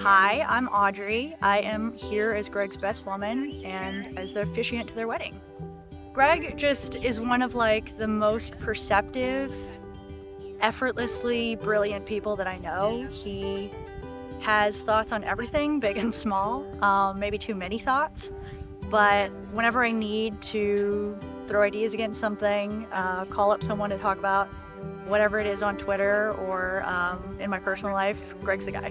Hi, I'm Audrey. I am here as Greg's best woman and as the officiant to their wedding. Greg just is one of the most perceptive, effortlessly brilliant people that I know. He has thoughts on everything, big and small, maybe too many thoughts. But whenever I need to throw ideas against something, call up someone to talk about whatever it is on Twitter or in my personal life, Greg's the guy.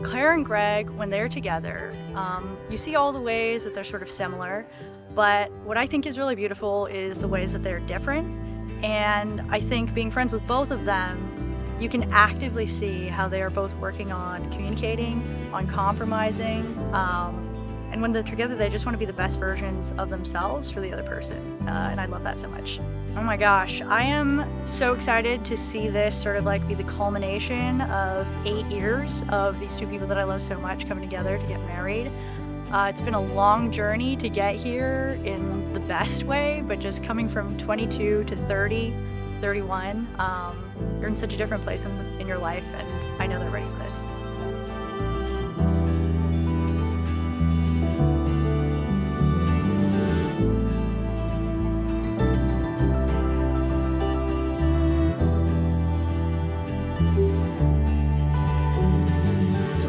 Clara and Greg, when they're together, you see all the ways that they're sort of similar, but what I think is really beautiful is the ways that they're different. And I think being friends with both of them, you can actively see how they are both working on communicating, on compromising, and when they're together, they just want to be the best versions of themselves for the other person, and I love that so much. Oh my gosh, I am so excited to see this sort of be the culmination of 8 years of these two people that I love so much coming together to get married. It's been a long journey to get here in the best way, but just coming from 22 to 30, 31, you're in such a different place in your life, and I know they're ready for this.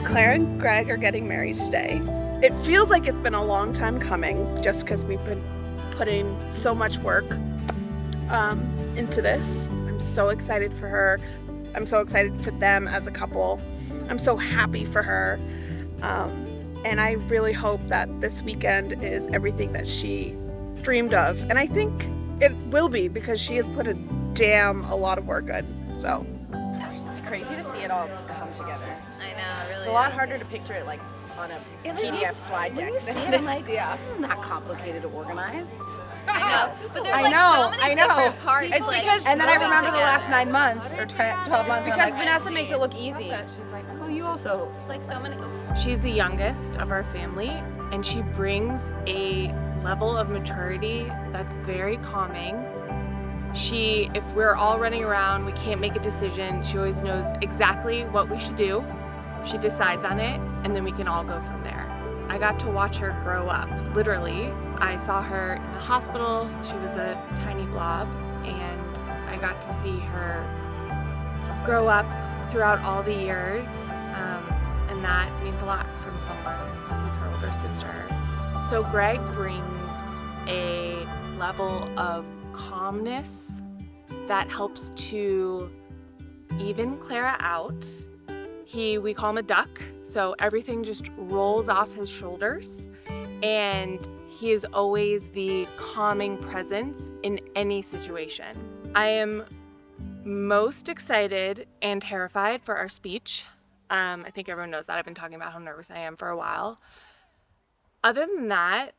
Clara and Greg are getting married today. It feels like it's been a long time coming just because we've been putting so much work into this. I'm so excited for her. I'm so excited for them as a couple. I'm so happy for her. And I really hope that this weekend is everything that she dreamed of. And I think it will be because she has put a lot of work in. So it's crazy to see it all come together. I know, it really It's a lot harder to picture it on a PDF slide deck. When you see it, I'm like, yeah. this isn't that complicated to organize. I know, but there's I so many different parts. It's because, and then I moving remember the together. last 9 months or 12 months. because Vanessa makes it look easy. She's like, oh, you also. Just so many. She's the youngest of our family, and she brings a level of maturity that's very calming. If we're all running around, we can't make a decision, she always knows exactly what we should do. She decides on it, and then we can all go from there. I got to watch her grow up, literally. I saw her in the hospital. She was a tiny blob, and I got to see her grow up throughout all the years, and that means a lot from someone who's her older sister. So Greg brings a level of calmness that helps to even Clara out. We call him a duck, so everything just rolls off his shoulders, and he is always the calming presence in any situation. I am most excited and terrified for our speech. I think everyone knows that. I've been talking about how nervous I am for a while. Other than that,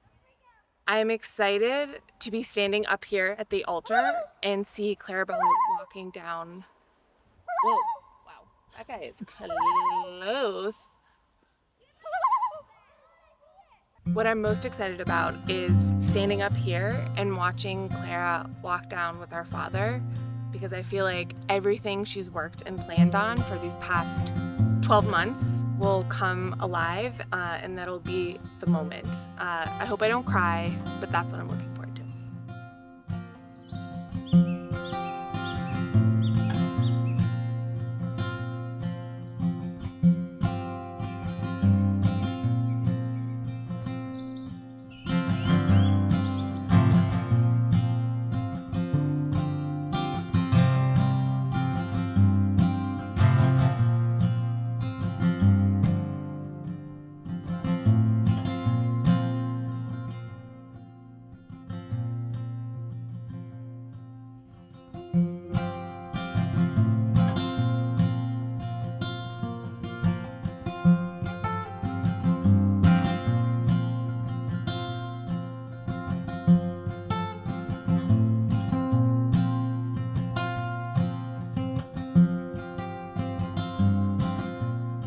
I'm excited to be standing up here at the altar and see Clara walking down. Whoa, wow, that guy is close. What I'm most excited about is standing up here and watching Clara walk down with our father, because I feel like everything she's worked and planned on for these past 12 months will come alive, and that'll be the moment. I hope I don't cry, but that's what I'm looking forward to.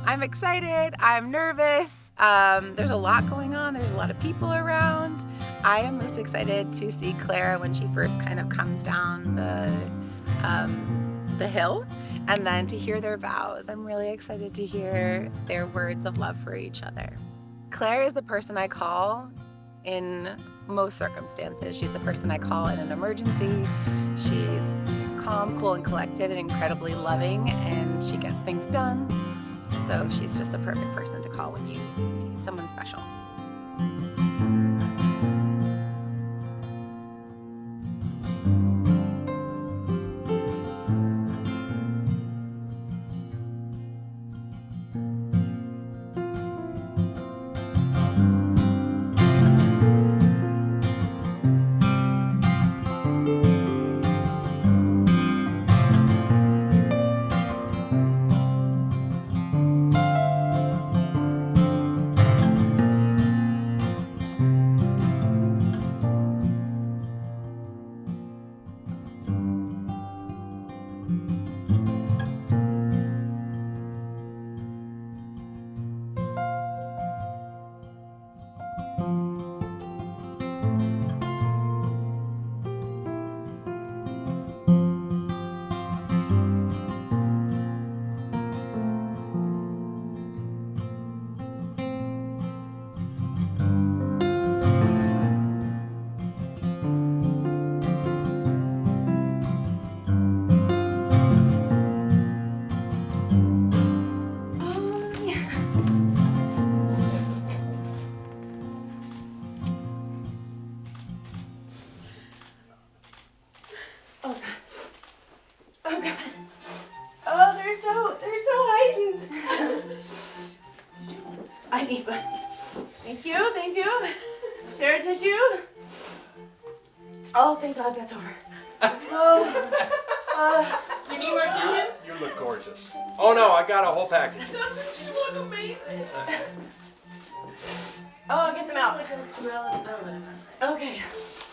I'm excited, I'm nervous, there's a lot going on, there's a lot of people around. I am most excited to see Clara when she first kind of comes down the hill, and then to hear their vows. I'm really excited to hear their words of love for each other. Clara is the person I call in most circumstances. She's the person I call in an emergency. She's calm, cool, and collected, and incredibly loving, and she gets things done. So she's just a perfect person to call when you need someone special. I need one. Thank you, thank you. Share a tissue. Oh, thank God that's over. You need more tissues? You look gorgeous. Oh no, I got a whole package. Doesn't she look amazing? Oh, get them out. Okay.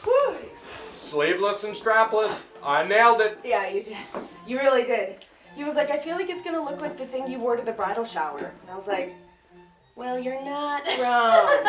Whew. Sleeveless and strapless. I nailed it. Yeah, you did. You really did. He was like, I feel like it's gonna look like the thing you wore to the bridal shower. And I was like, well, you're not wrong.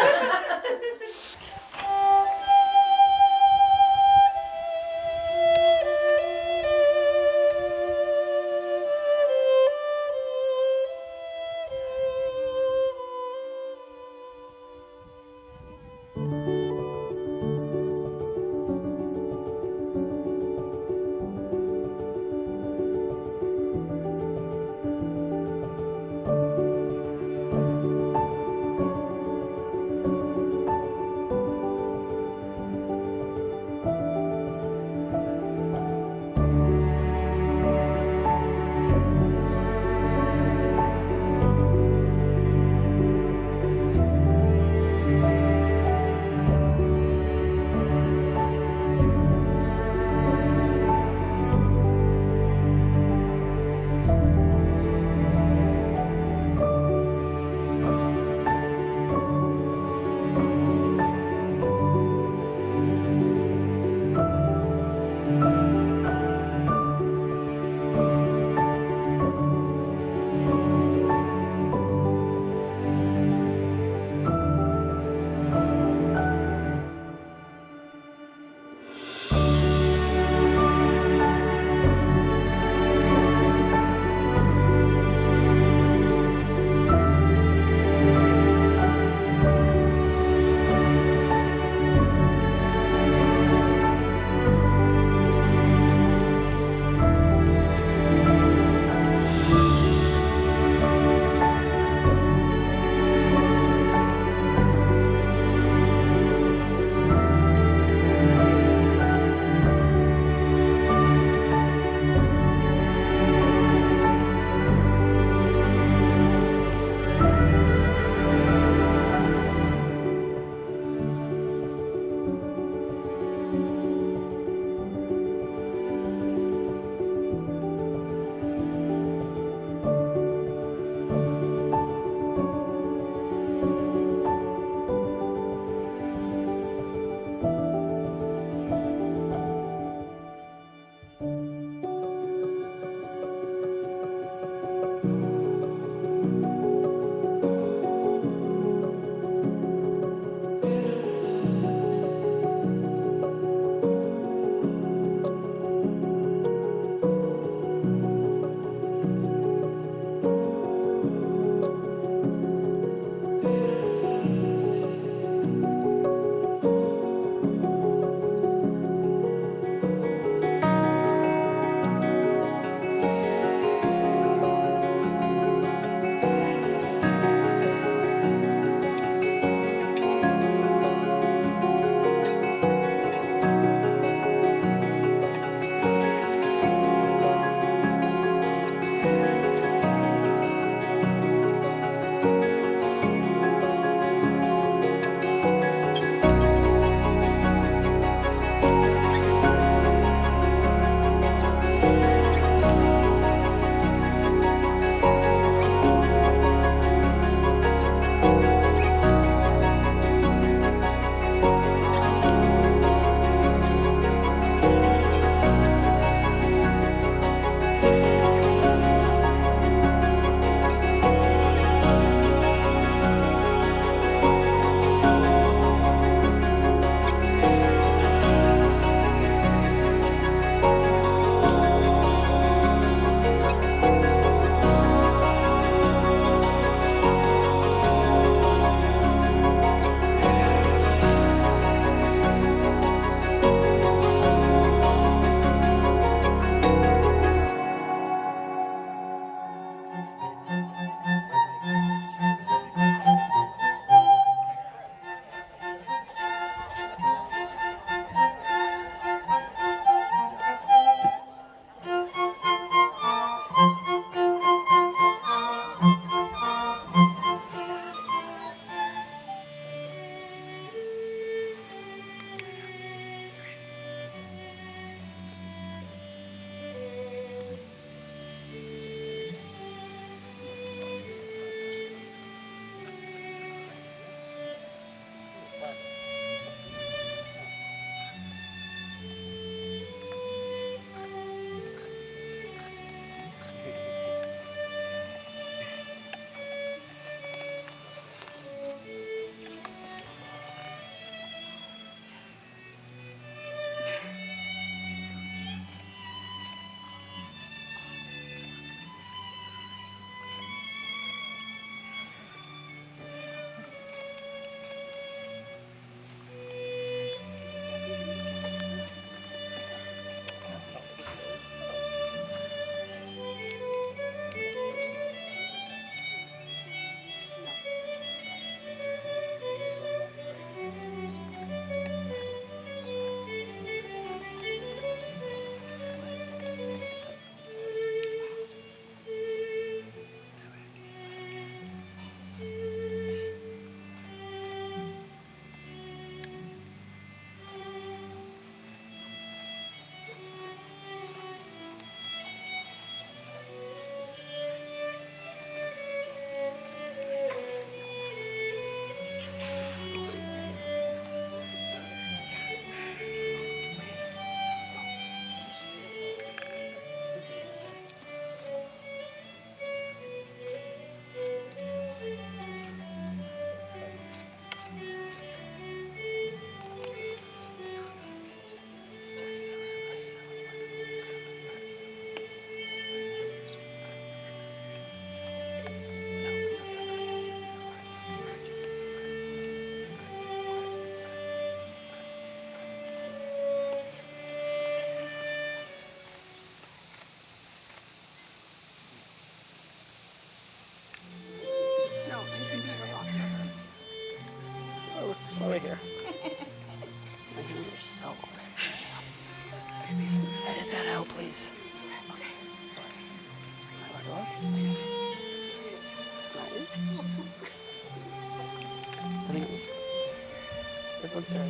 story.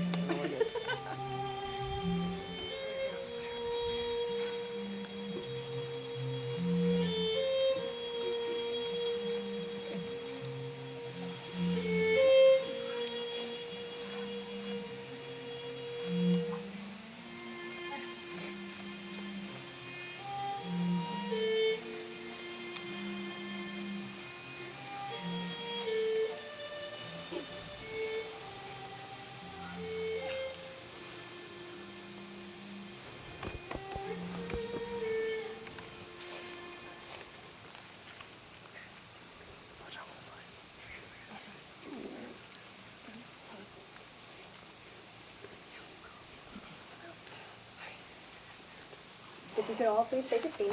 If you could all please take a seat.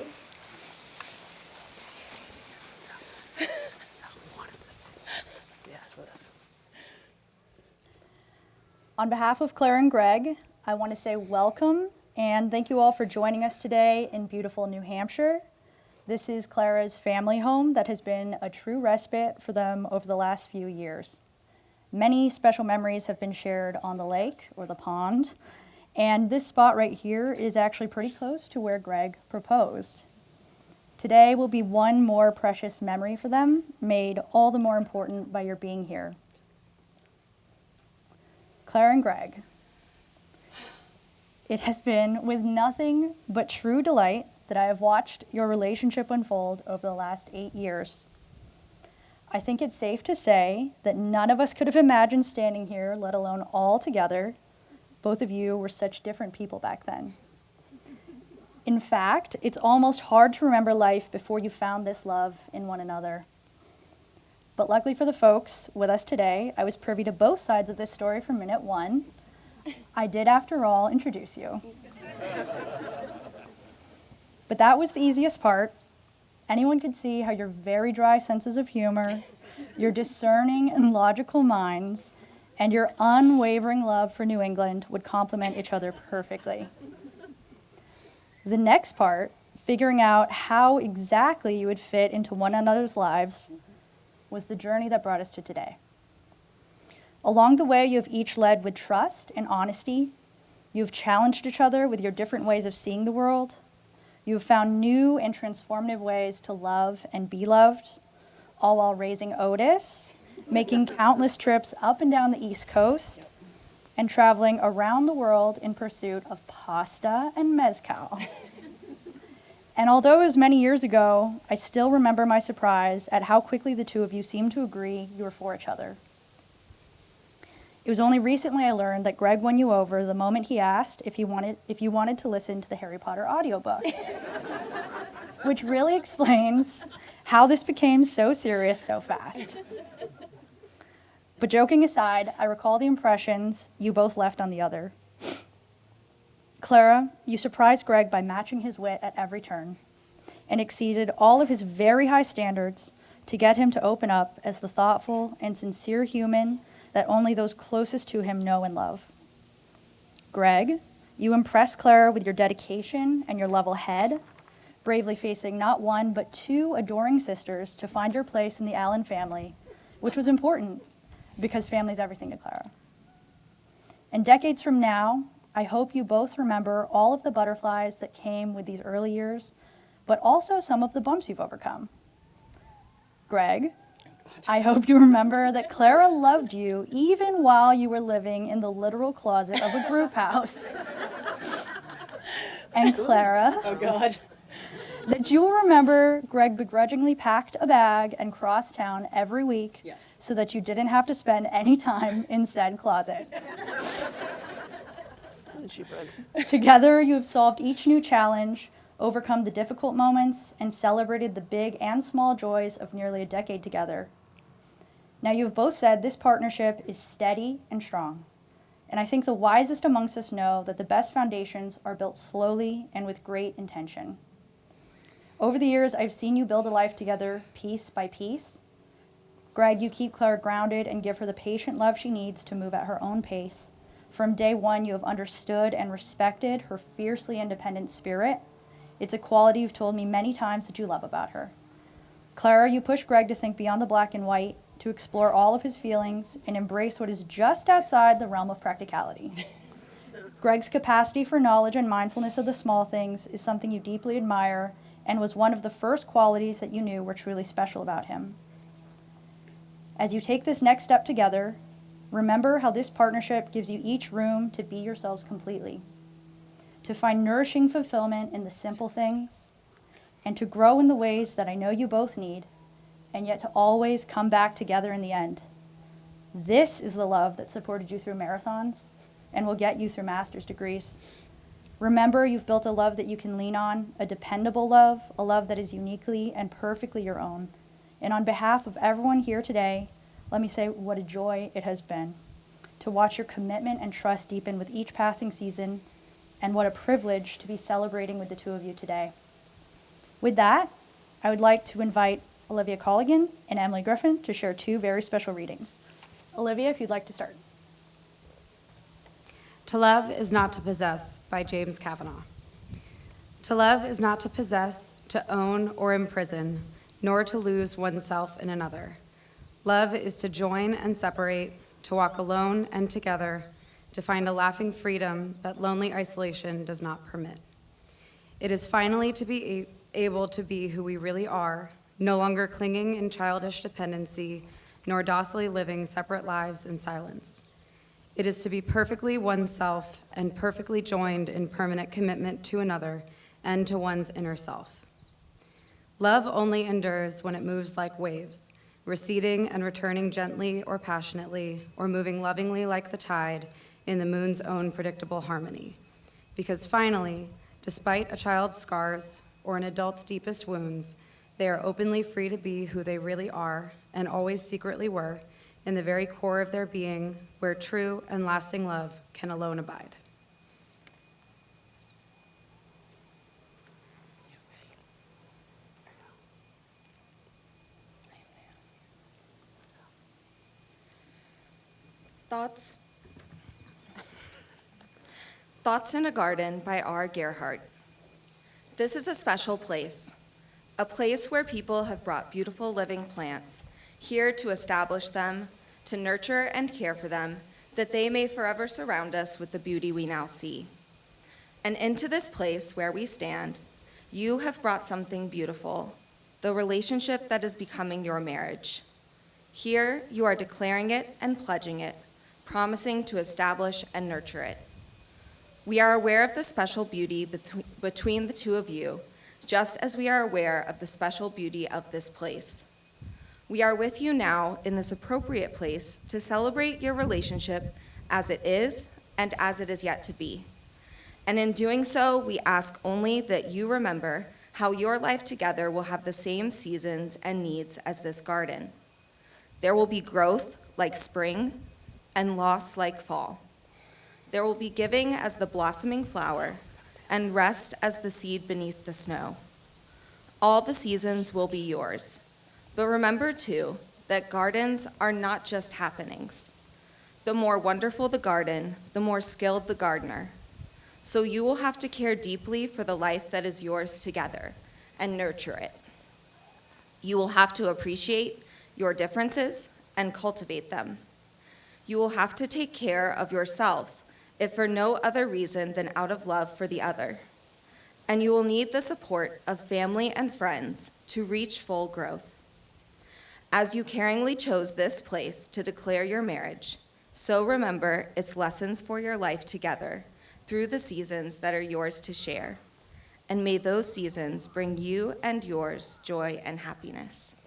On behalf of Clara and Greg, I want to say welcome and thank you all for joining us today in beautiful New Hampshire. This is Clara's family home that has been a true respite for them over the last few years. Many special memories have been shared on the lake or the pond, and this spot right here is actually pretty close to where Greg proposed. Today will be one more precious memory for them, made all the more important by your being here. Clara and Greg, it has been with nothing but true delight that I have watched your relationship unfold over the last 8 years. I think it's safe to say that none of us could have imagined standing here, let alone all together. Both of you were such different people back then. In fact, it's almost hard to remember life before you found this love in one another. But luckily for the folks with us today, I was privy to both sides of this story from minute one. I did, after all, introduce you. But that was the easiest part. Anyone could see how your very dry senses of humor, your discerning and logical minds, and your unwavering love for New England would complement each other perfectly. The next part, figuring out how exactly you would fit into one another's lives, was the journey that brought us to today. Along the way, you have each led with trust and honesty. You have challenged each other with your different ways of seeing the world. You have found new and transformative ways to love and be loved, all while raising Otis, making countless trips up and down the East Coast, and traveling around the world in pursuit of pasta and mezcal. And although it was many years ago, I still remember my surprise at how quickly the two of you seemed to agree you were for each other. It was only recently I learned that Greg won you over the moment he asked if you wanted to listen to the Harry Potter audiobook, which really explains how this became so serious so fast. But joking aside, I recall the impressions you both left on the other. Clara, you surprised Greg by matching his wit at every turn and exceeded all of his very high standards to get him to open up as the thoughtful and sincere human that only those closest to him know and love. Greg, you impressed Clara with your dedication and your level head, bravely facing not one but 2 adoring sisters to find your place in the Allen family, which was important because family's everything to Clara. And decades from now, I hope you both remember all of the butterflies that came with these early years, but also some of the bumps you've overcome. Greg, I hope you remember that Clara loved you even while you were living in the literal closet of a group house. And Clara, Oh, God. that you will remember Greg begrudgingly packed a bag and crossed town every week so that you didn't have to spend any time in said closet. Together, you have solved each new challenge, overcome the difficult moments, and celebrated the big and small joys of nearly a decade together. Now, you have both said this partnership is steady and strong, and I think the wisest amongst us know that the best foundations are built slowly and with great intention. Over the years, I've seen you build a life together piece by piece. Greg, you keep Clara grounded and give her the patient love she needs to move at her own pace. From day one, you have understood and respected her fiercely independent spirit. It's a quality you've told me many times that you love about her. Clara, you push Greg to think beyond the black and white to explore all of his feelings and embrace what is just outside the realm of practicality. Greg's capacity for knowledge and mindfulness of the small things is something you deeply admire and was one of the first qualities that you knew were truly special about him. As you take this next step together, remember how this partnership gives you each room to be yourselves completely, to find nourishing fulfillment in the simple things, and to grow in the ways that I know you both need, and yet to always come back together in the end. This is the love that supported you through marathons and will get you through master's degrees. Remember, you've built a love that you can lean on, a dependable love, a love that is uniquely and perfectly your own. And on behalf of everyone here today, let me say what a joy it has been to watch your commitment and trust deepen with each passing season, and what a privilege to be celebrating with the two of you today. With that, I would like to invite Olivia Colligan and Emily Griffin to share two very special readings. Olivia, if you'd like to start. To love is not to possess, by James Kavanaugh. To love is not to possess, to own, or imprison, nor to lose oneself in another. Love is to join and separate, to walk alone and together, to find a laughing freedom that lonely isolation does not permit. It is finally to be able to be who we really are, no longer clinging in childish dependency, nor docilely living separate lives in silence. It is to be perfectly oneself and perfectly joined in permanent commitment to another and to one's inner self. Love only endures when it moves like waves, receding and returning gently or passionately, or moving lovingly like the tide in the moon's own predictable harmony. Because finally, despite a child's scars or an adult's deepest wounds, they are openly free to be who they really are and always secretly were, in the very core of their being, where true and lasting love can alone abide. Thoughts in a Garden by R. Gerhardt. This is a special place, a place where people have brought beautiful living plants here to establish them, to nurture and care for them, that they may forever surround us with the beauty we now see. And into this place where we stand, you have brought something beautiful, the relationship that is becoming your marriage. Here, you are declaring it and pledging it, promising to establish and nurture it. We are aware of the special beauty between the two of you, just as we are aware of the special beauty of this place. We are with you now in this appropriate place to celebrate your relationship as it is and as it is yet to be. And in doing so, we ask only that you remember how your life together will have the same seasons and needs as this garden. There will be growth like spring and loss like fall. There will be giving as the blossoming flower and rest as the seed beneath the snow. All the seasons will be yours. But remember, too, that gardens are not just happenings. The more wonderful the garden, the more skilled the gardener. So you will have to care deeply for the life that is yours together and nurture it. You will have to appreciate your differences and cultivate them. You will have to take care of yourself, if for no other reason than out of love for the other. And you will need the support of family and friends to reach full growth. As you caringly chose this place to declare your marriage, so remember its lessons for your life together through the seasons that are yours to share. And may those seasons bring you and yours joy and happiness.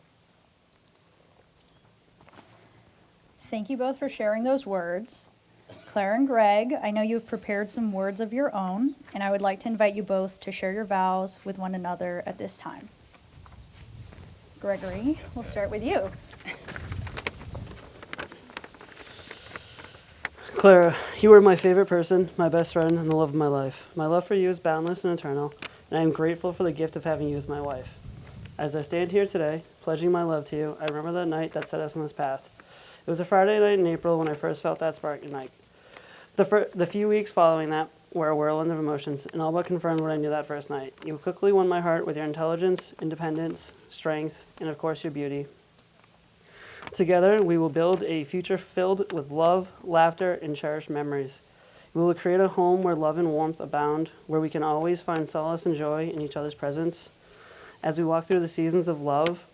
Thank you both for sharing those words. Clara and Greg, I know you've prepared some words of your own, and I would like to invite you both to share your vows with one another at this time. Gregory, we'll start with you. Clara, you are my favorite person, my best friend, and the love of my life. My love for you is boundless and eternal, and I am grateful for the gift of having you as my wife. As I stand here today, pledging my love to you, I remember that night that set us on this path. It was a Friday night in April when I first felt that spark ignite. The few weeks following that were a whirlwind of emotions, and all but confirmed what I knew that first night. You quickly won my heart with your intelligence, independence, strength, and of course your beauty. Together, we will build a future filled with love, laughter, and cherished memories. We will create a home where love and warmth abound, where we can always find solace and joy in each other's presence. As we walk through the seasons of life,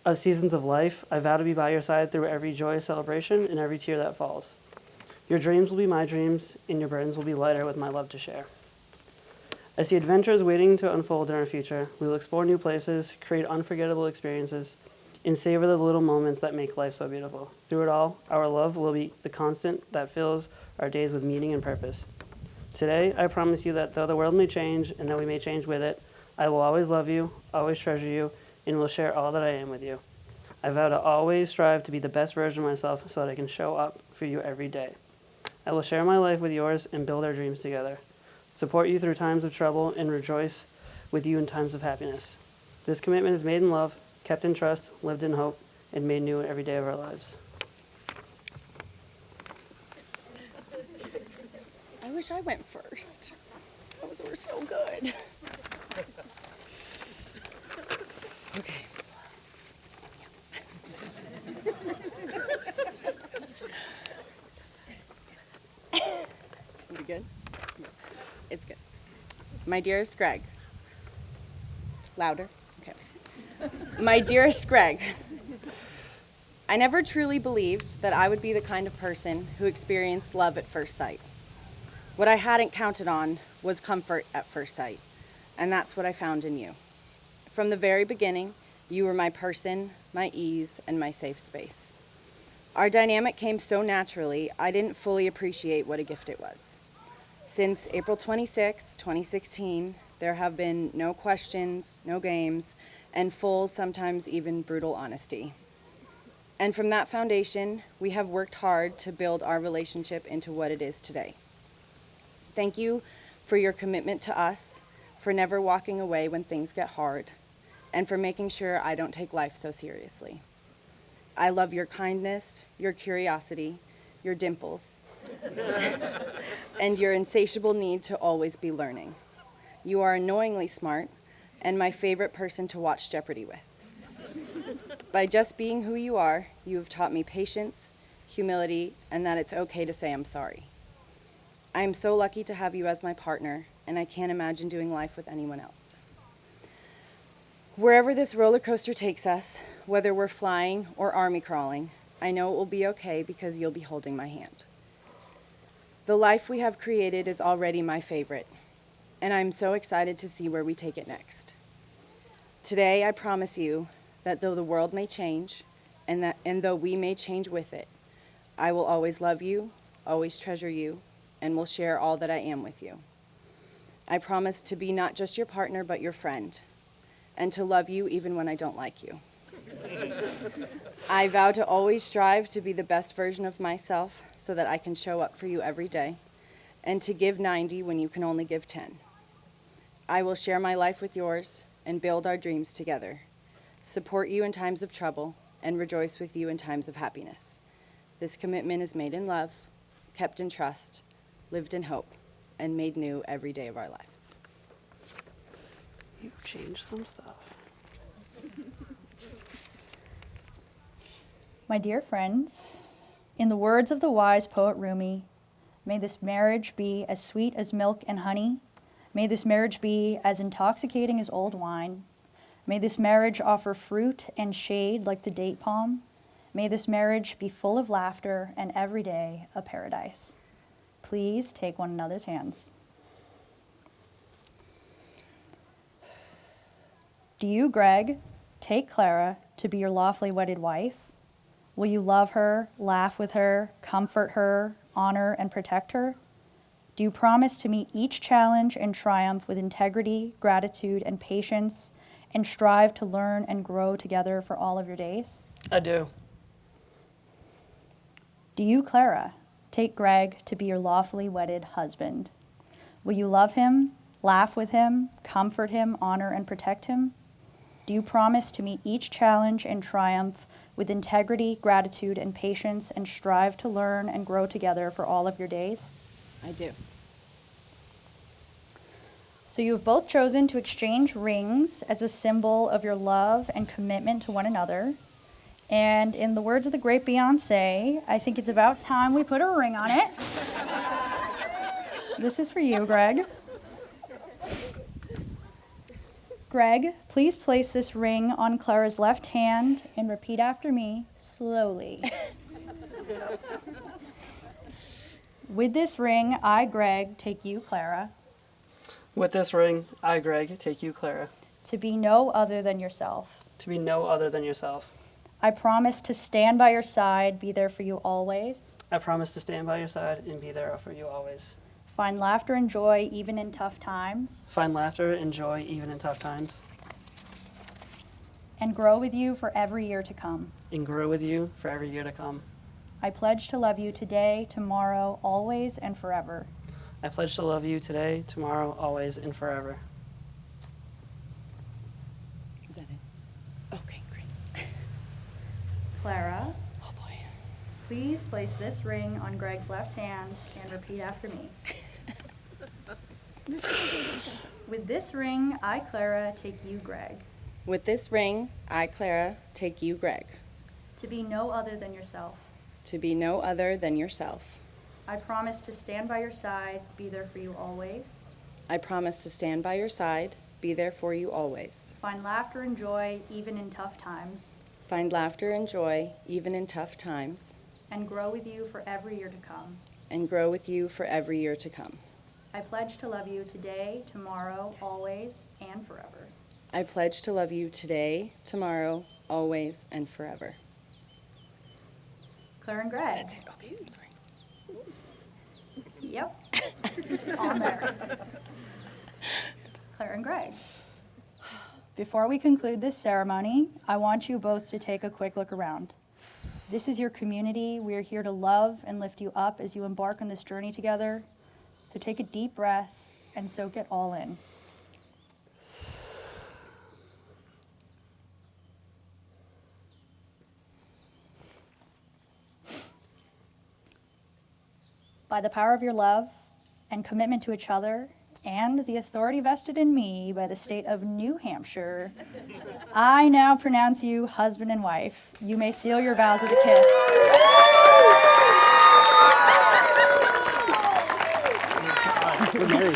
I vow to be by your side through every joyous celebration and every tear that falls. Your dreams will be my dreams, and your burdens will be lighter with my love to share. I see adventures waiting to unfold in our future. We will explore new places, create unforgettable experiences, and savor the little moments that make life so beautiful. Through it all, our love will be the constant that fills our days with meaning and purpose. Today, I promise you that though the world may change and that we may change with it, I will always love you, always treasure you, and will share all that I am with you. I vow to always strive to be the best version of myself so that I can show up for you every day. I will share my life with yours and build our dreams together. Support you through times of trouble and rejoice with you in times of happiness. This commitment is made in love, kept in trust, lived in hope, and made new every day of our lives. I wish I went first. Those were so good. Okay. Are we good? It's good. My dearest Greg. Louder? Okay. My dearest Greg. I never truly believed that I would be the kind of person who experienced love at first sight. What I hadn't counted on was comfort at first sight, and that's what I found in you. From the very beginning, you were my person, my ease, and my safe space. Our dynamic came so naturally, I didn't fully appreciate what a gift it was. Since April 26, 2016, there have been no questions, no games, and full, sometimes even brutal honesty. And from that foundation, we have worked hard to build our relationship into what it is today. Thank you for your commitment to us, for never walking away when things get hard, and for making sure I don't take life so seriously. I love your kindness, your curiosity, your dimples, and your insatiable need to always be learning. You are annoyingly smart and my favorite person to watch Jeopardy with. By just being who you are, you have taught me patience, humility, and that it's okay to say I'm sorry. I am so lucky to have you as my partner, and I can't imagine doing life with anyone else. Wherever this roller coaster takes us, whether we're flying or army crawling, I know it will be okay because you'll be holding my hand. The life we have created is already my favorite, and I'm so excited to see where we take it next. Today, I promise you that though the world may change, and though we may change with it, I will always love you, always treasure you, and will share all that I am with you. I promise to be not just your partner, but your friend, and to love you even when I don't like you. I vow to always strive to be the best version of myself so that I can show up for you every day, and to give 90 when you can only give 10. I will share my life with yours and build our dreams together, support you in times of trouble, and rejoice with you in times of happiness. This commitment is made in love, kept in trust, lived in hope, and made new every day of our lives. You changed some stuff. My dear friends, in the words of the wise poet Rumi, may this marriage be as sweet as milk and honey. May this marriage be as intoxicating as old wine. May this marriage offer fruit and shade like the date palm. May this marriage be full of laughter and every day a paradise. Please take one another's hands. Do you, Greg, take Clara to be your lawfully wedded wife? Will you love her, laugh with her, comfort her, honor and protect her? Do you promise to meet each challenge and triumph with integrity, gratitude, and patience, and strive to learn and grow together for all of your days? I do. Do you, Clara, take Greg to be your lawfully wedded husband? Will you love him, laugh with him, comfort him, honor and protect him? Do you promise to meet each challenge and triumph with integrity, gratitude, and patience, and strive to learn and grow together for all of your days? I do. So you have both chosen to exchange rings as a symbol of your love and commitment to one another. And in the words of the great Beyonce, I think it's about time we put a ring on it. This is for you, Greg. Greg, please place this ring on Clara's left hand and repeat after me slowly. With this ring, I, Greg, take you, Clara, With this ring, I, Greg, take you, Clara, to be no other than yourself. to be no other than yourself. I promise to stand by your side, be there for you always, I promise to stand by your side and be there for you always. find laughter and joy even in tough times, Find laughter and joy even in tough times, and grow with you for every year to come. and grow with you for every year to come. I pledge to love you today, tomorrow, always, and forever. I pledge to love you today, tomorrow, always, and forever. Is that it? Okay, great. Clara, Oh boy. please place this ring on Greg's left hand and repeat after me. With this ring, I, Clara, take you, Greg, With this ring, I, Clara, take you, Greg, to be no other than yourself. to be no other than yourself. I promise to stand by your side, be there for you always, I promise to stand by your side, be there for you always. find laughter and joy even in tough times, Find laughter and joy even in tough times, and grow with you for every year to come. and grow with you for every year to come. I pledge to love you today, tomorrow, always, and forever. I pledge to love you today, tomorrow, always, and forever. Clara and Greg. That's it. Okay, I'm sorry. Yep. On there. Clara and Greg. Before we conclude this ceremony, I want you both to take a quick look around. This is your community. We are here to love and lift you up as you embark on this journey together. So take a deep breath and soak it all in. By the power of your love and commitment to each other, and the authority vested in me by the state of New Hampshire, I now pronounce you husband and wife. You may seal your vows with a kiss. We're married.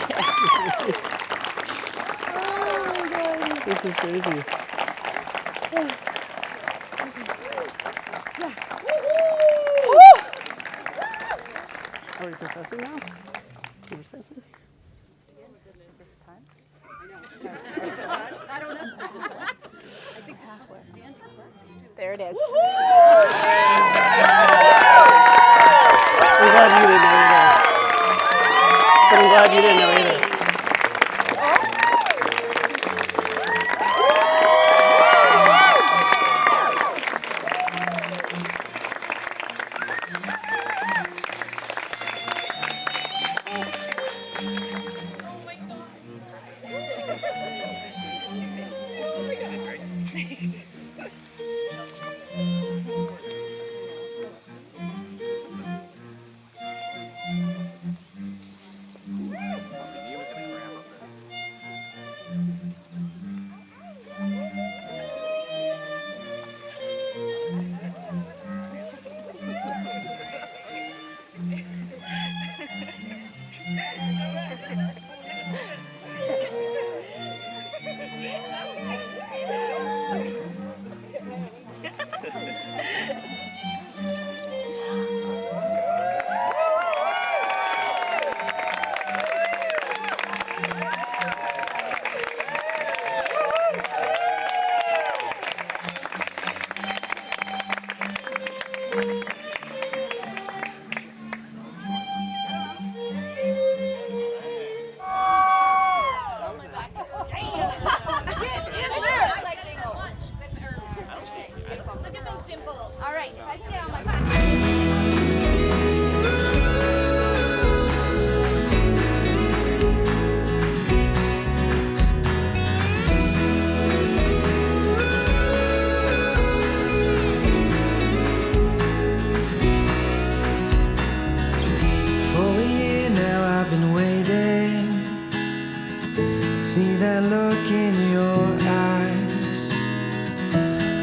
This is crazy. Are we processing now? We're processing? There it is. I'm glad you didn't know either. But I'm glad you didn't know either.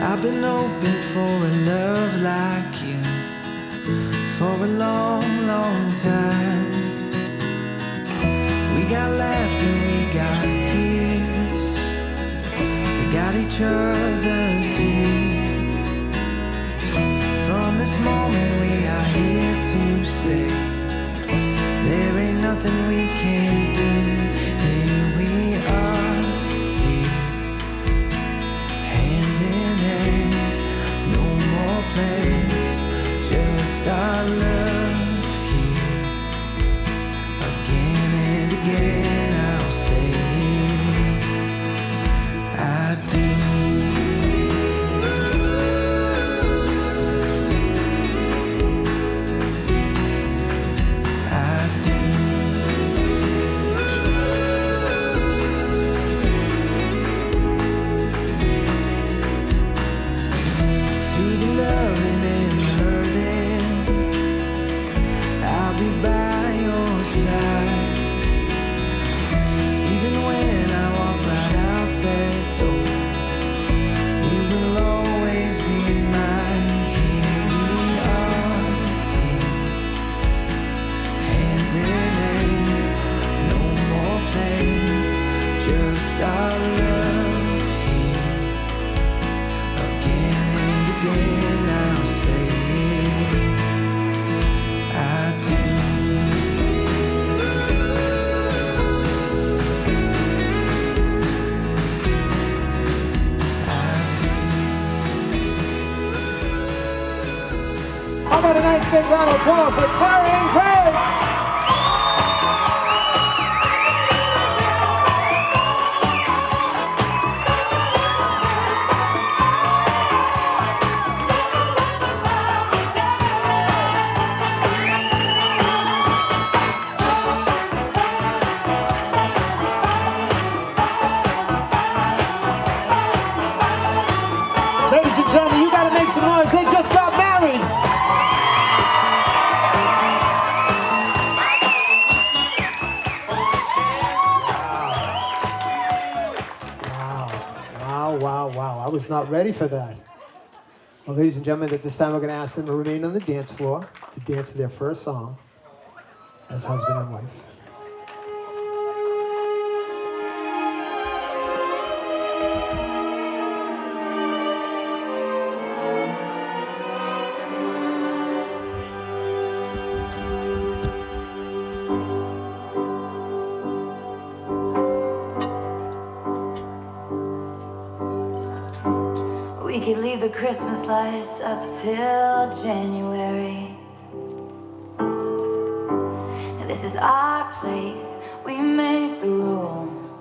I've been open for a love like you for a long, long time. We got laughter, we got tears, we got each other too. From this moment we are here to stay. There ain't nothing we can't do. Here we are, dear, hand in hand. No more plans, just our love here. Again and again I'll say I do. How about a nice big round of applause for Clara and Craig? Ladies and gentlemen, you gotta make some noise. They just got married. Wow. I was not ready for that. Well, ladies and gentlemen, at this time we're going to ask them to remain on the dance floor to dance to their first song as husband and wife. We could leave the Christmas lights up till January. And this is our place, we make the rules.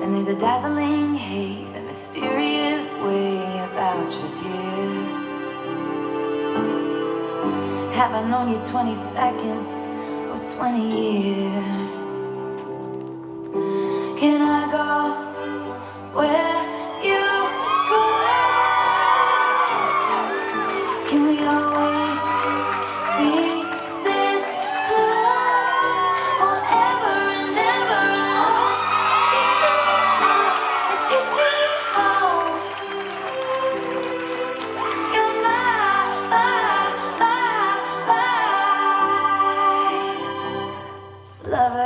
And there's a dazzling haze, a mysterious way about you, dear. Have I known you 20 seconds or 20 years? Can I go where you go? Can we always be this close forever and ever? Take me home. You're my love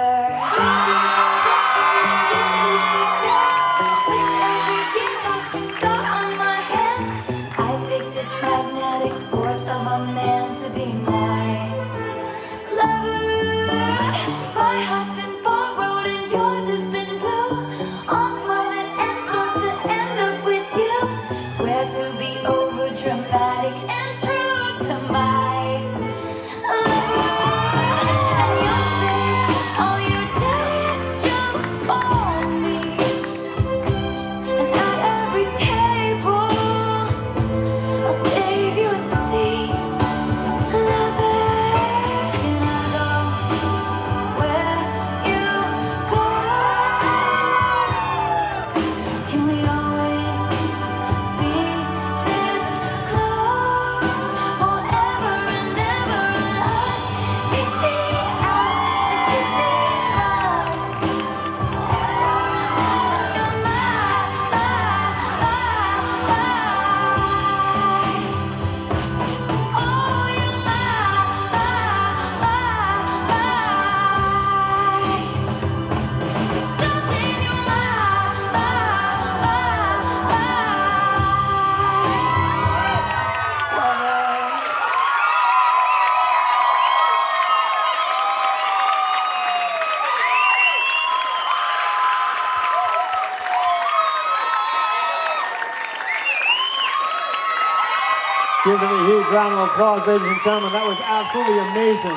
Give them a huge round of applause, ladies and gentlemen. That was absolutely amazing.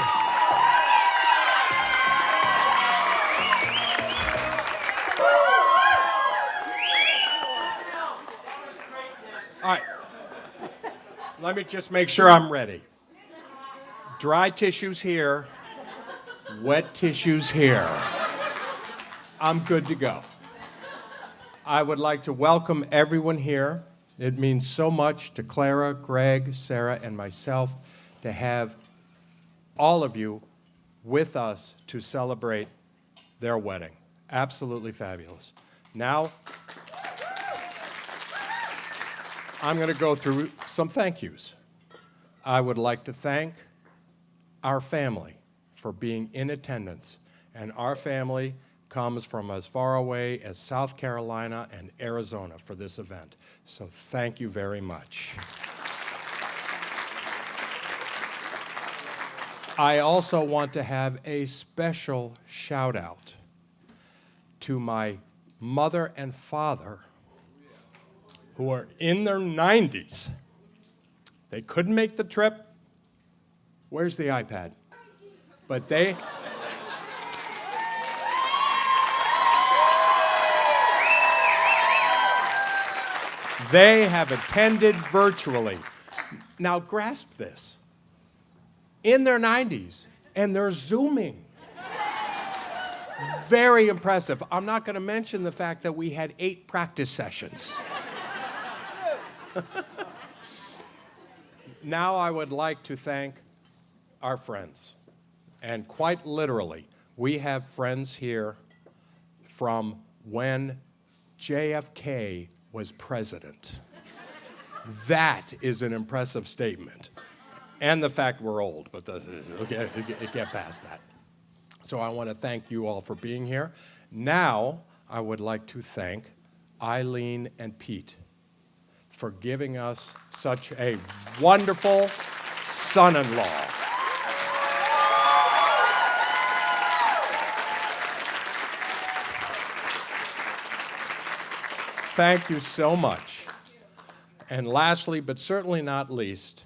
All right. Let me just make sure I'm ready. Dry tissues here, wet tissues here. I'm good to go. I would like to welcome everyone here. It means so much to Clara, Greg, Sarah, and myself to have all of you with us to celebrate their wedding. Absolutely fabulous. Now, I'm going to go through some thank yous. I would like to thank our family for being in attendance, and our family comes from as far away as South Carolina and Arizona for this event. So thank you very much. I also want to have a special shout out to my mother and father who are in their 90s. They couldn't make the trip. Where's the iPad? But they have attended virtually. Now grasp this. In their 90s, and they're Zooming. Very impressive. I'm not going to mention the fact that we had 8 practice sessions. Now I would like to thank our friends. And quite literally, we have friends here from when JFK was president. That is an impressive statement. And the fact we're old, but okay, get past that. So I want to thank you all for being here. Now, I would like to thank Eileen and Pete for giving us such a wonderful son-in-law. Thank you so much. And lastly, but certainly not least,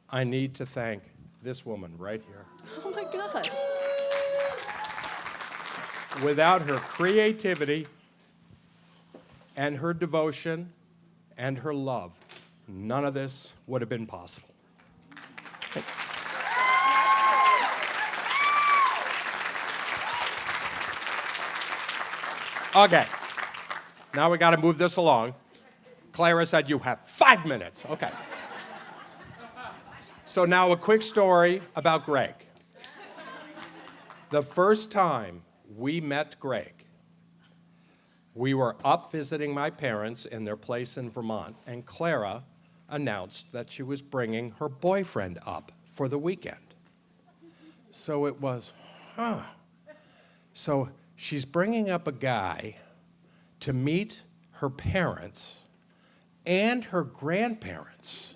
I need to thank this woman right here. Oh my God. Without her creativity and her devotion and her love, none of this would have been possible. Okay, now we got to move this along. Clara said you have 5 minutes. Okay. So now a quick story about Greg. The first time we met Greg, we were up visiting my parents in their place in Vermont, and Clara announced that she was bringing her boyfriend up for the weekend. So it was, So she's bringing up a guy to meet her parents and her grandparents.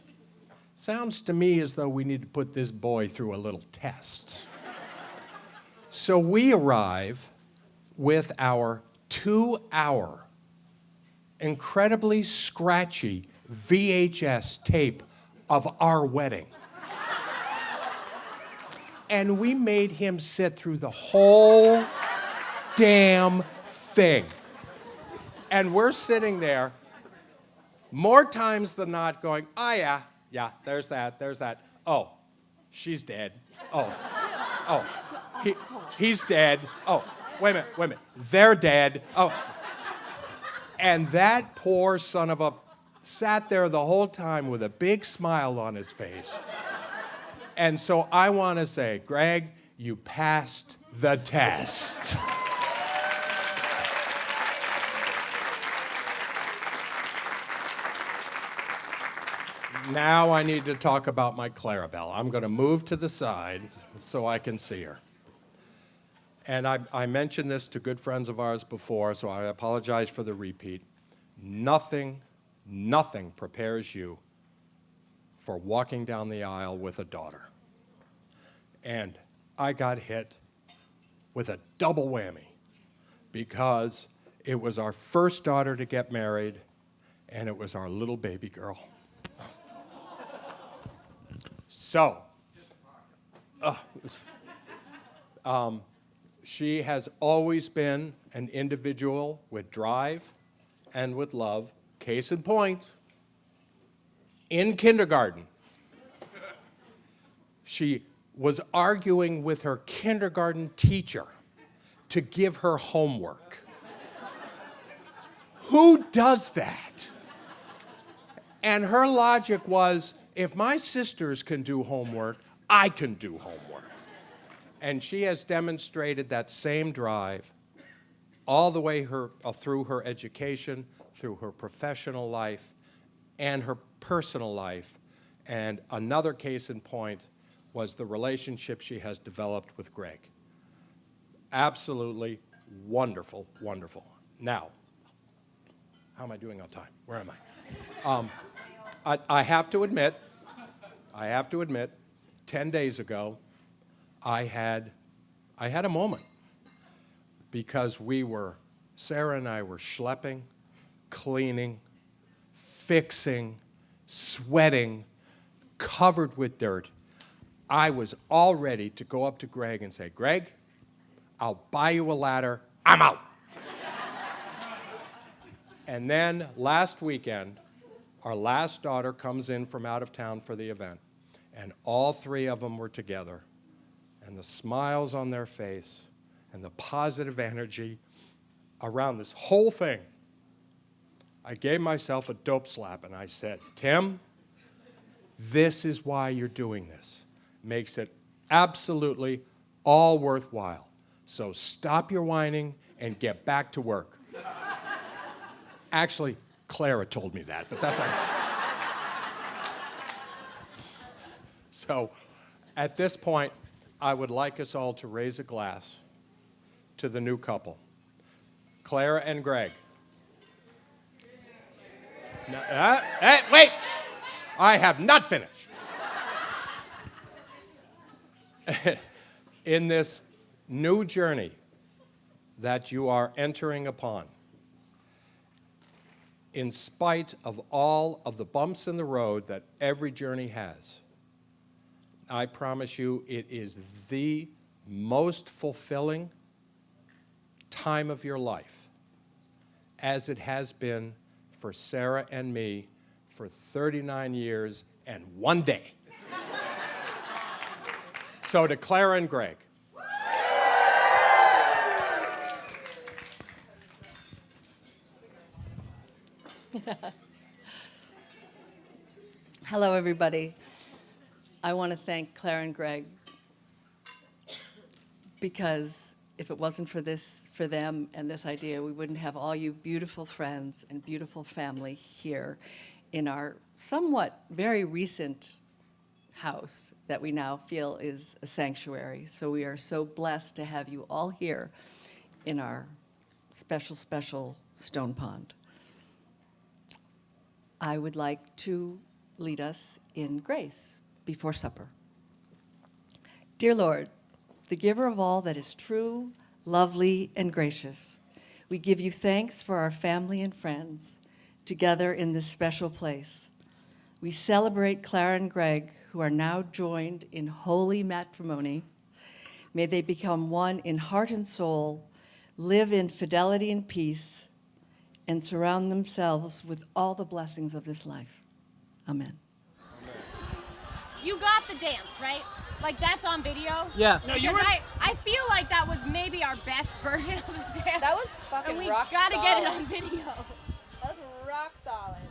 Sounds to me as though we need to put this boy through a little test. So we arrive with our 2-hour, incredibly scratchy VHS tape of our wedding. And we made him sit through the whole damn thing. And we're sitting there more times than not going, oh yeah, there's that. Oh, she's dead. Oh, he's dead. Oh, wait a minute. They're dead. Oh. And that poor son of a sat there the whole time with a big smile on his face. And so I want to say, Greg, you passed the test. Now I need to talk about my Clarabelle. I'm going to move to the side so I can see her. And I mentioned this to good friends of ours before, so I apologize for the repeat. Nothing prepares you for walking down the aisle with a daughter. And I got hit with a double whammy because it was our first daughter to get married, and it was our little baby girl. So, she has always been an individual with drive and with love. Case in point, in kindergarten, she was arguing with her kindergarten teacher to give her homework. Who does that? And her logic was, if my sisters can do homework, I can do homework. And she has demonstrated that same drive all the way through her education, through her professional life, and her personal life. And another case in point was the relationship she has developed with Greg. Absolutely wonderful, wonderful. Now, how am I doing on time? Where am I? I have to admit, 10 days ago, I had a moment because Sarah and I were schlepping, cleaning, fixing, sweating, covered with dirt. I was all ready to go up to Greg and say, Greg, I'll buy you a ladder, I'm out. And then last weekend, our last daughter comes in from out of town for the event, and all three of them were together, and the smiles on their face and the positive energy around this whole thing. I gave myself a dope slap, and I said, Tim, this is why you're doing this. Makes it absolutely all worthwhile. So stop your whining and get back to work. Actually, Clara told me that, but that's all right. So at this point, I would like us all to raise a glass to the new couple, Clara and Greg. No, wait! I have not finished. In this new journey that you are entering upon, in spite of all of the bumps in the road that every journey has, I promise you it is the most fulfilling time of your life, as it has been for Sarah and me for 39 years and 1 day. So to Clara and Greg. Hello, everybody. I want to thank Clara and Greg because if it wasn't for them and this idea, we wouldn't have all you beautiful friends and beautiful family here in our somewhat very recent house that we now feel is a sanctuary. So we are so blessed to have you all here in our special, special Stone Pond. I would like to lead us in grace before supper. Dear Lord, the giver of all that is true, lovely, and gracious, we give you thanks for our family and friends together in this special place. We celebrate Clara and Greg, who are now joined in holy matrimony. May they become one in heart and soul, live in fidelity and peace, and surround themselves with all the blessings of this life. Amen. You got the dance, right? Like, that's on video? Yeah. No, because I feel like that was maybe our best version of the dance. That was fucking and we rock gotta solid. get it on video. That was rock solid.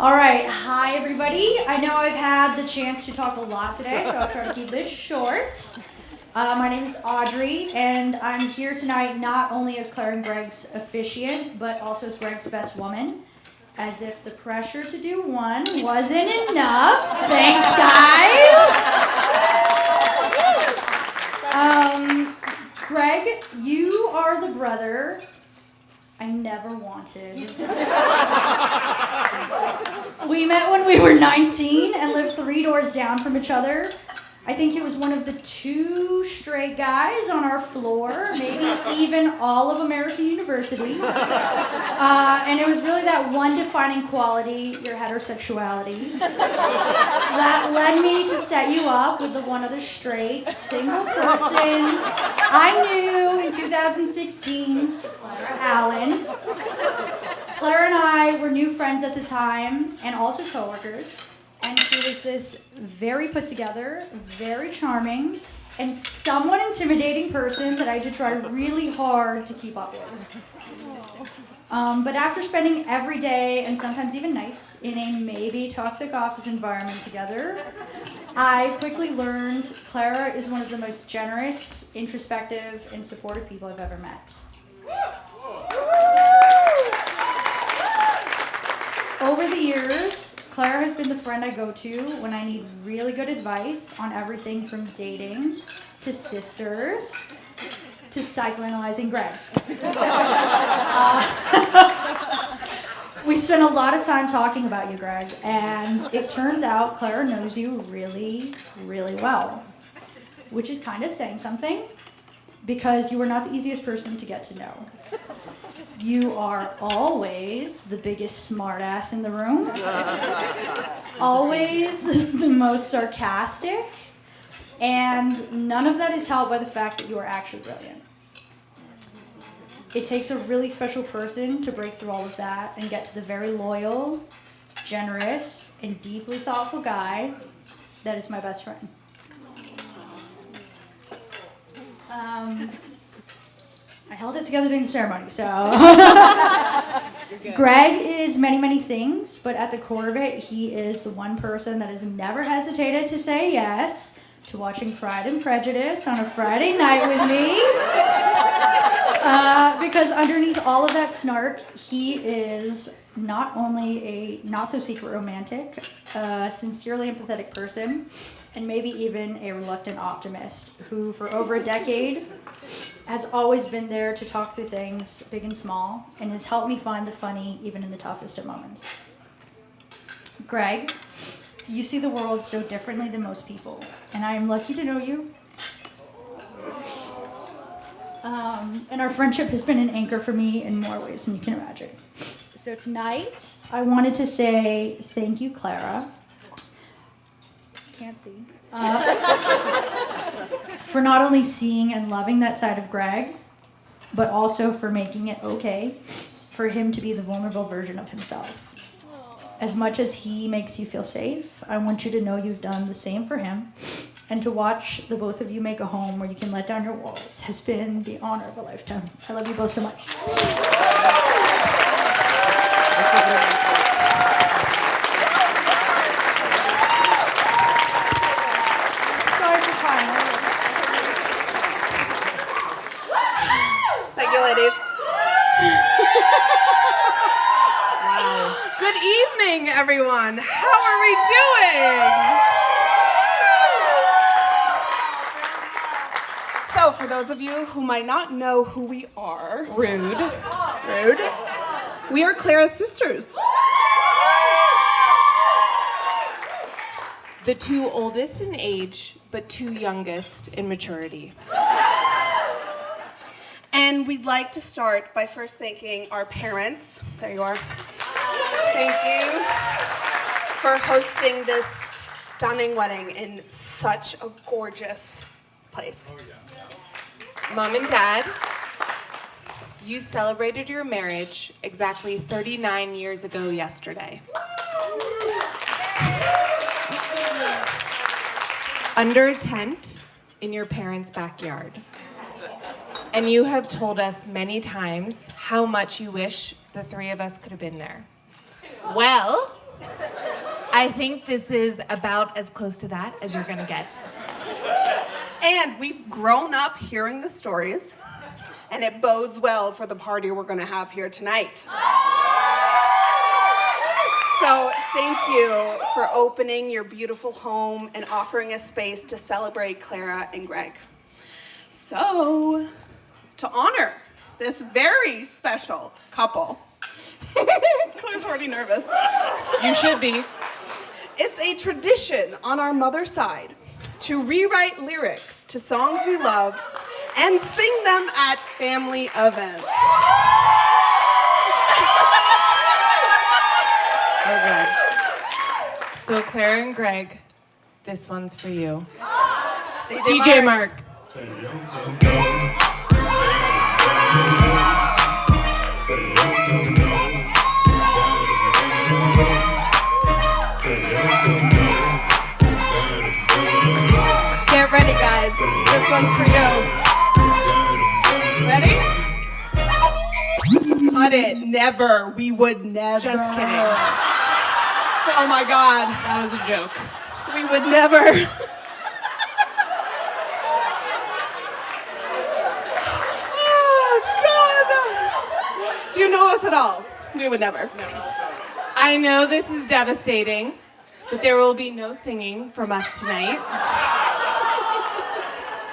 All right, hi everybody. I know I've had the chance to talk a lot today, so I'll try to keep this short. My name is Audrey, and I'm here tonight not only as Clara and Greg's officiant, but also as Greg's best woman. As if the pressure to do one wasn't enough. Thanks, guys. Greg, you are the brother I never wanted. We met when we were 19 and lived 3 doors down from each other. I think he was one of the 2 straight guys on our floor, maybe even all of American University. And it was really that one defining quality, your heterosexuality, that led me to set you up with the one other straight, single person I knew in 2016, Clara Allen. Clara and I were new friends at the time, and also coworkers. And she was this very put together, very charming, and somewhat intimidating person that I had to try really hard to keep up with. But after spending every day, and sometimes even nights, in a maybe toxic office environment together, I quickly learned Clara is one of the most generous, introspective, and supportive people I've ever met. Over the years, Clara has been the friend I go to when I need really good advice on everything from dating to sisters to psychoanalyzing Greg. We spent a lot of time talking about you, Greg, and it turns out Clara knows you really, really well, which is kind of saying something because you are not the easiest person to get to know. You are always the biggest smartass in the room, always the most sarcastic, and none of that is helped by the fact that you are actually brilliant. It takes a really special person to break through all of that and get to the very loyal, generous, and deeply thoughtful guy that is my best friend. I held it together during the ceremony, so. Greg is many, many things, but at the core of it, he is the one person that has never hesitated to say yes to watching Pride and Prejudice on a Friday night with me. Because underneath all of that snark, he is not only a not-so-secret romantic, a sincerely empathetic person, and maybe even a reluctant optimist who, for over a decade, has always been there to talk through things, big and small, and has helped me find the funny even in the toughest of moments. Greg, you see the world so differently than most people, and I am lucky to know you. And our friendship has been an anchor for me in more ways than you can imagine. So tonight, I wanted to say thank you, Clara. Can't see. For not only seeing and loving that side of Greg, but also for making it okay for him to be the vulnerable version of himself. As much as he makes you feel safe, I want you to know you've done the same for him, and to watch the both of you make a home where you can let down your walls has been the honor of a lifetime. I love you both so much. Thank you, ladies. Wow. Good evening, everyone. How are we doing? So, for those of you who might not know who we are, rude, we are Clara's sisters. The 2 oldest in age, but 2 youngest in maturity. And we'd like to start by first thanking our parents. There you are. Thank you for hosting this stunning wedding in such a gorgeous place. Mom and Dad, you celebrated your marriage exactly 39 years ago yesterday. Under a tent in your parents' backyard. And you have told us many times how much you wish the 3 of us could have been there. Well, I think this is about as close to that as you're gonna get. And we've grown up hearing the stories, and it bodes well for the party we're gonna have here tonight. So thank you for opening your beautiful home and offering a space to celebrate Clara and Greg. So, to honor this very special couple, Claire's already nervous. You should be. It's a tradition on our mother's side to rewrite lyrics to songs we love and sing them at family events. Okay. So Clara and Greg, this one's for you. DJ Mark. Get ready, guys. This one's for you. Ready? Cut it. Never. We would never. Just kidding. Oh my God. That was a joke. We would never. Oh God. Do you know us at all? We would never. No. I know this is devastating, but there will be no singing from us tonight.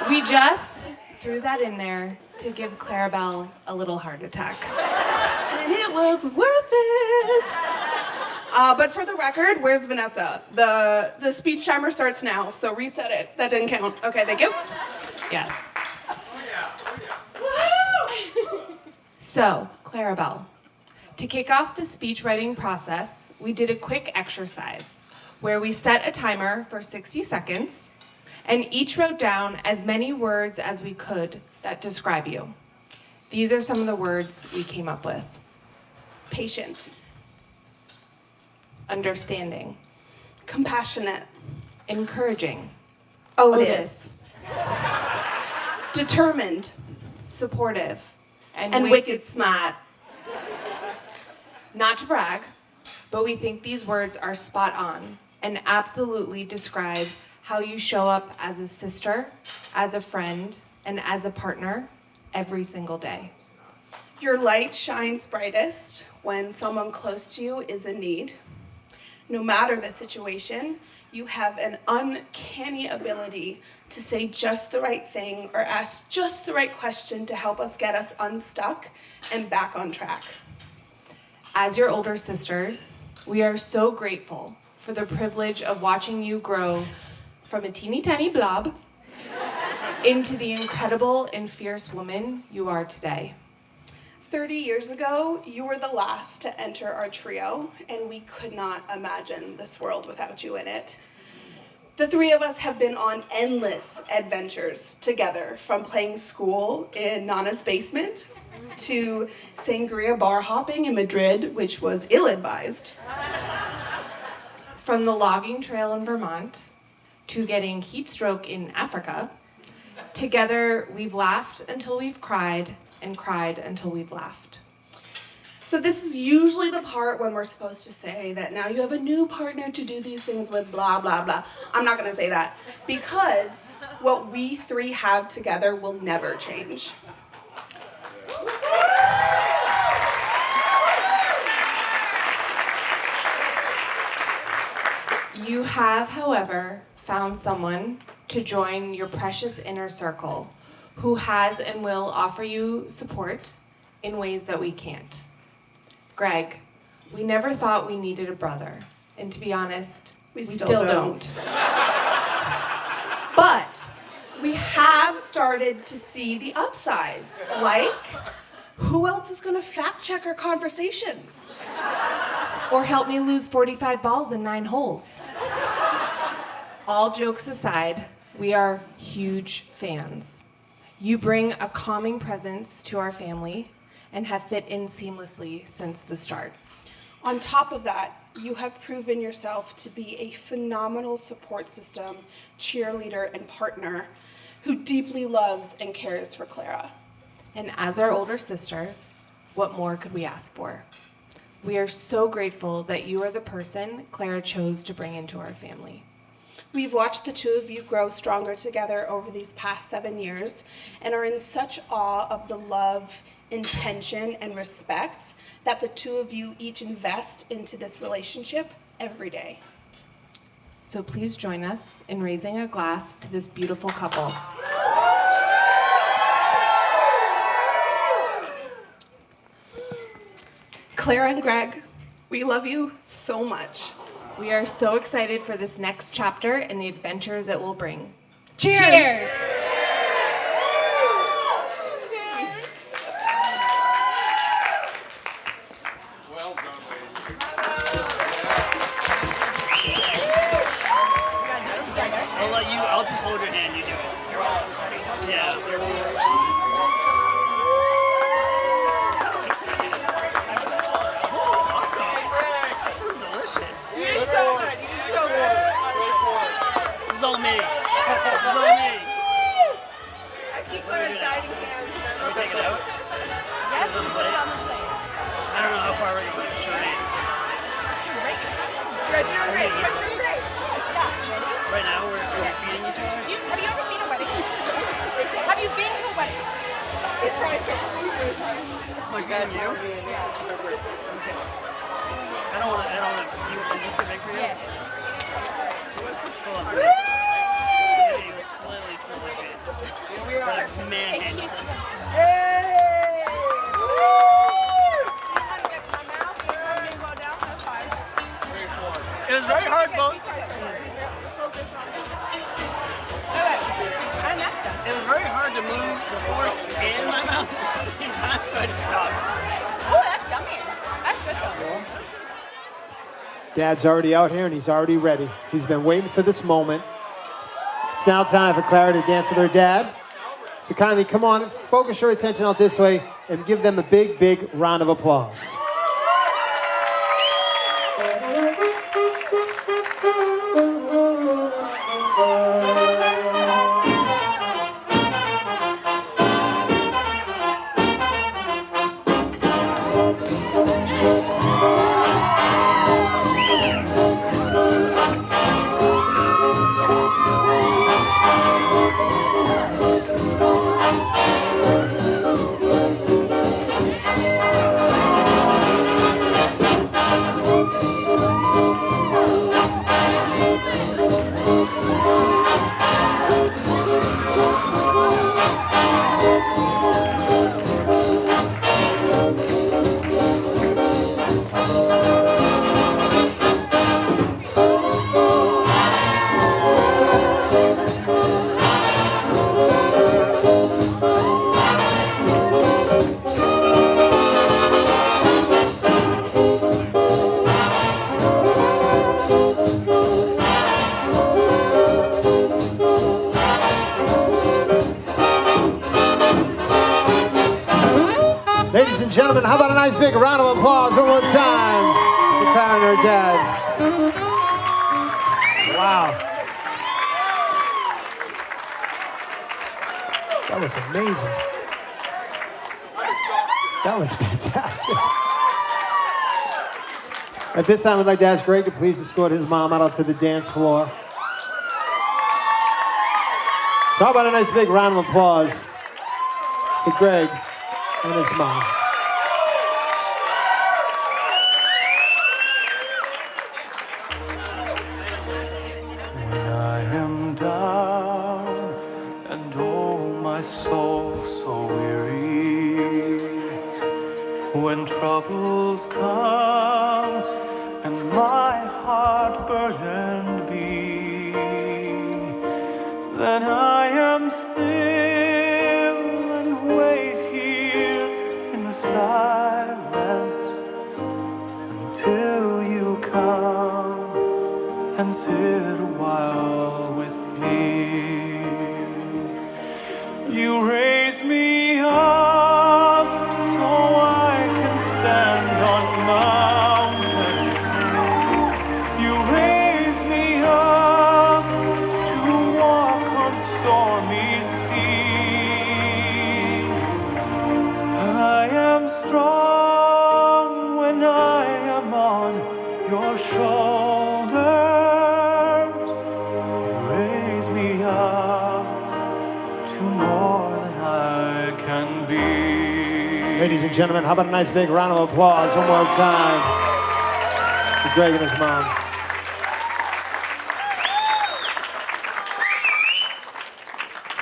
We just threw that in there to give Clarabelle a little heart attack. And it was worth it. But for the record, where's Vanessa? The speech timer starts now, so reset it. That didn't count. Okay, thank you. Yes. So, Clarabelle, to kick off the speech writing process, we did a quick exercise where we set a timer for 60 seconds and each wrote down as many words as we could that describe you. These are some of the words we came up with. Patient. Understanding. Compassionate. Encouraging. Otis. Determined. Supportive. And wicked smart. Not to brag, but we think these words are spot on and absolutely describe how you show up as a sister, as a friend, and as a partner every single day. Your light shines brightest when someone close to you is in need. No matter the situation, you have an uncanny ability to say just the right thing or ask just the right question to help us get us unstuck and back on track. As your older sisters, we are so grateful for the privilege of watching you grow from a teeny tiny blob into the incredible and fierce woman you are today. 30 years ago, you were the last to enter our trio, and we could not imagine this world without you in it. The three of us have been on endless adventures together, from playing school in Nana's basement to sangria bar hopping in Madrid, which was ill-advised. From the logging trail in Vermont to getting heat stroke in Africa, together we've laughed until we've cried and cried until we've laughed. So this is usually the part when we're supposed to say that now you have a new partner to do these things with, blah, blah, blah. I'm not gonna say that because what we three have together will never change. You have, however, found someone to join your precious inner circle who has and will offer you support in ways that we can't. Greg, we never thought we needed a brother, and to be honest, we still don't. But we have started to see the upsides, like who else is gonna fact check our conversations? Or help me lose 45 balls in 9 holes. All jokes aside, we are huge fans. You bring a calming presence to our family and have fit in seamlessly since the start. On top of that, you have proven yourself to be a phenomenal support system, cheerleader, and partner who deeply loves and cares for Clara. And as our older sisters, what more could we ask for? We are so grateful that you are the person Clara chose to bring into our family. We've watched the two of you grow stronger together over these past 7 years and are in such awe of the love, intention, and respect that the two of you each invest into this relationship every day. So please join us in raising a glass to this beautiful couple. Clara and Greg, we love you so much. We are so excited for this next chapter and the adventures it will bring. Cheers! Cheers! I'll just hold your hand, you do it. Yeah. Awesome. That sounds delicious. You did so good. You did so good. This is all me. This is all me. I see Clara's guiding hands. Can we take it out? Yes, we put it on the plate. I don't know how far we're going to put the charade. Good, you're great. You're great. Yeah. Right now, we're feeding each other. Have you ever seen a wedding? Have you been to a wedding? It's trying to Like that, you? Okay. I don't want to, is this too big for you? Yes. Hold on. Maybe you slightly smell my face. We are. Like manhandle this. Hey! It was very hard, both. It was very hard to move the fork and my mouth at the same time, so I just stopped. Oh, that's yummy. That's good though. Dad's already out here and he's already ready. He's been waiting for this moment. It's now time for Clara to dance with her dad. So kindly come on, focus your attention out this way and give them a big, big round of applause. Ladies and gentlemen, how about a nice big round of applause one more time for Clara and her dad. Wow. That was amazing. That was fantastic. At this time, I'd like to ask Greg to please escort his mom out onto the dance floor. So how about a nice big round of applause for Greg and his mom. When I am down and oh my soul so weary, when troubles come and my heart burdened be, then I am still and wait here in the silence until you come and sit a while with me. You raise me up so I can stand on mountains. You raise me up to walk on Ladies and gentlemen, how about a nice big round of applause one more time for Greg and his mom.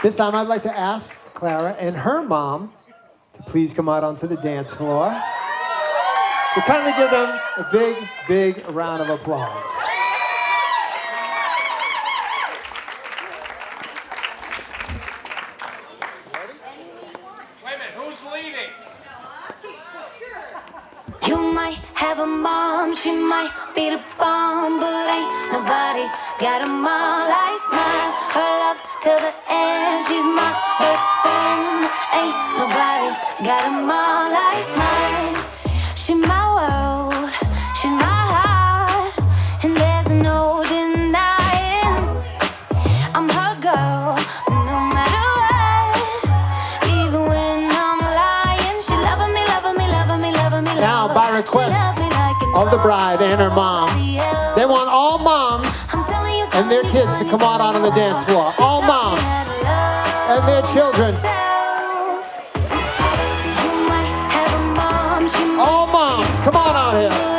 This time I'd like to ask Clara and her mom to please come out onto the dance floor. So kindly give them a big, big round of applause. Wait a minute, who's leading? You might have a mom, she might be the bomb, but ain't nobody got a mom like mine. Her love's till the end, she's my best friend. Ain't nobody got a mom like mine. She's my world, she's my heart, and there's no denying I'm her girl, no matter what. Even when I'm lying, she loving me, loving me, loving me, loving me. Now, by request of the bride and her mom, they want all moms and their kids to come out on the dance floor. All moms and their children. All moms, come on out here.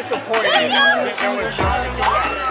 disappointed that there was not a duet.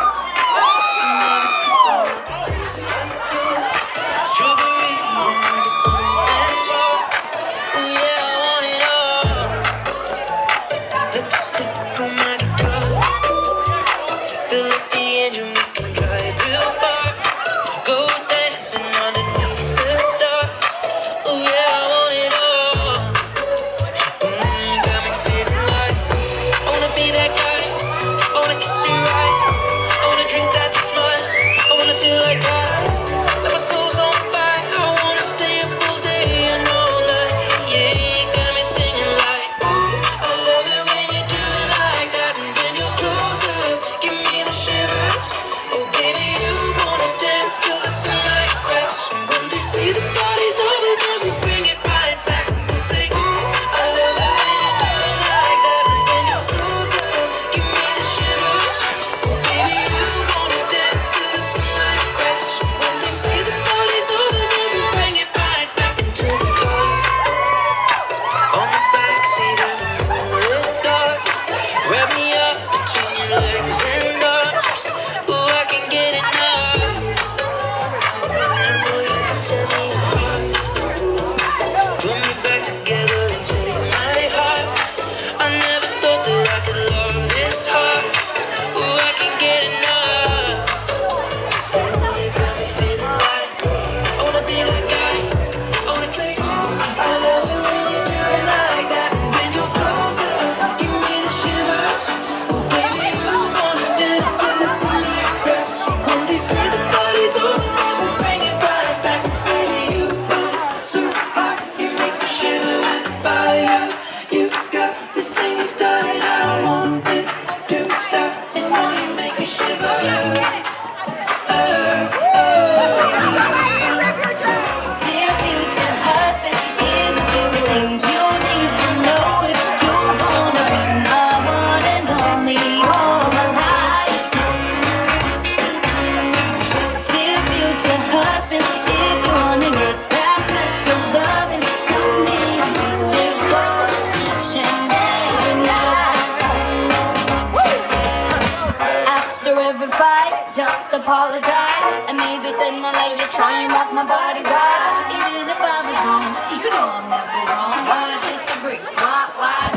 Apologize, and maybe then I'll let you try and rock my body right. Even if I was wrong, you know I'm never wrong. Why disagree? Why